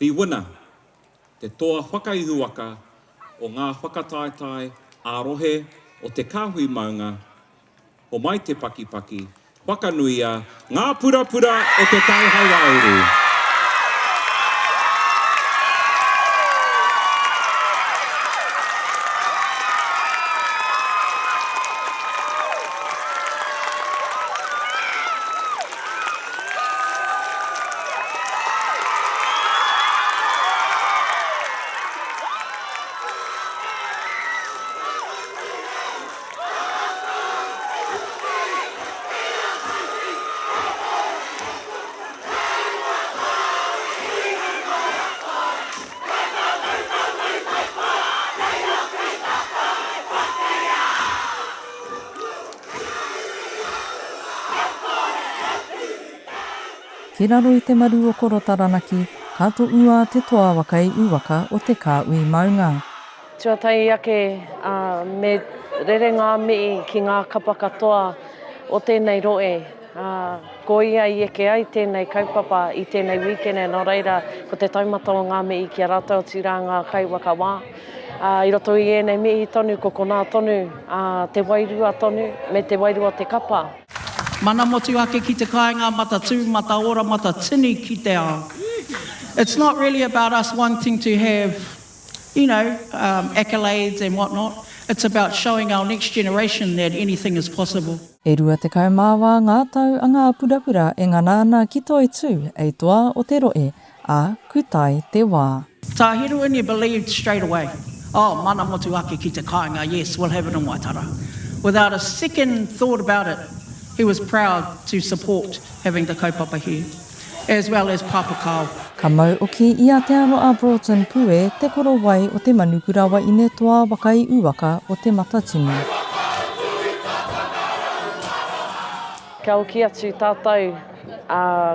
The winner, te Toa Whakaihuwaka o ngā Whakataetae ā-Rohe o te Kāhui Maunga, o mai te pakipaki, whakanuia, Ngā Purapura o te Tai Hauāuru. Ki raro I te maru o koro taranaki, kato ua te Toa Whakaihuwaka o te Kāhui Maunga. Tuatai ake me rere ngā mii ki ngā kapa katoa o tēnei roe. Ko ia I eke ai tēnei kaupapa I tēnei wikene, nō reira ko te taumata o ngā mii ki a rātou tira ngā kaiwaka wā. I roto I ēnei mii tonu, ko kona tonu, te wairua tonu me te wairua te kapa. Mana motu ake ki te kāinga, mata tū, mata ora, mata tini ki te ao. It's not really about us wanting to have, accolades and whatnot. It's about showing our next generation that anything is possible. E rua te kaumāwa ngā tau a Ngā Purapura e nganāna ki toi tū ei toa o te roe a kutai te wā. Tā heroine believed straight away, mana motu ake ki te kāinga, yes, we'll have it in Waitara. Without a second thought about it, he was proud to support having the kaupapa here, as well as Papakau. Ka mau oki I Aotearoa Broughton Pue te koro wai o te manukurawa I ne Toa Whakaihuwaka o te matatini. Ka oki atu tātou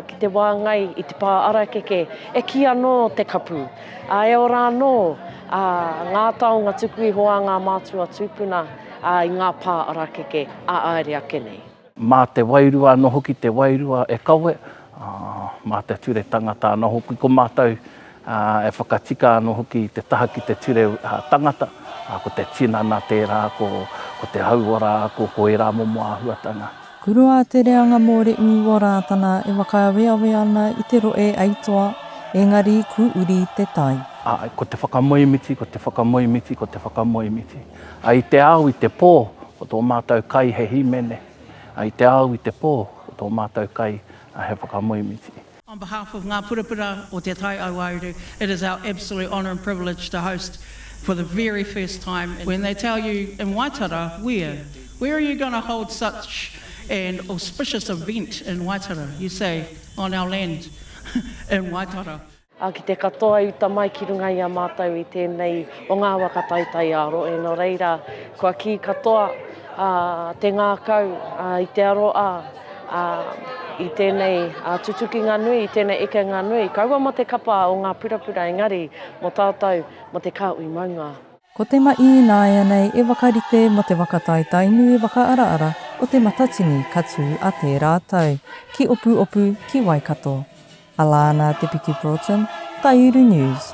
ki te wāngai I te pā arakeke, e ki anō te kapu. E ora anō ngā taonga tuku I hoa ngā mātua tūpuna I ngā pā arakeke a aere ake nei. Mā te wairua no hoki te wairua e kawe, mā te ture tangata no hoki ko mātou e whakatika no hoki te taha ki te ture tangata, ko te tinana tērā, ko te hauora, ko e rā momo āhuatanga. Kurua te reanga mō re ua rātana e wakaweawe ana I te roe aitoa, engari ku uri te tai. Ko te whakamoimiti, ko te whakamoimiti, ko te whakamoimiti. I te au I te pō, ko tō mātou kai he himene. I te au I te pō, o tō mātou kai he whakamoimiti. On behalf of Ngā Purapura o te Tai Hauāuru, it is our absolute honour and privilege to host for the very first time. When they tell you in Waitara, where are you going to hold such an auspicious event in Waitara? You say, on our land, in Waitara. Ki te katoa uta mai ki runga I a mātou I tēnei o ngā Whakataetae ā-Rohe. Nō reira, kua ki katoa te ngā kau I te aroa, I tēnei tutukinga nui, I tēnei ekenga nui. Kaua mo te kapa o Ngā Purapura, engari mo tātou mo te Kāhui Maunga. Ko te mai nāia nei e wakarite mo te Whakataetae nui wakaara-ara o te matatini katu a te rātau. Ki opu ki Waikato. Alana Te Piki Broughton, Tai Hauāuru News.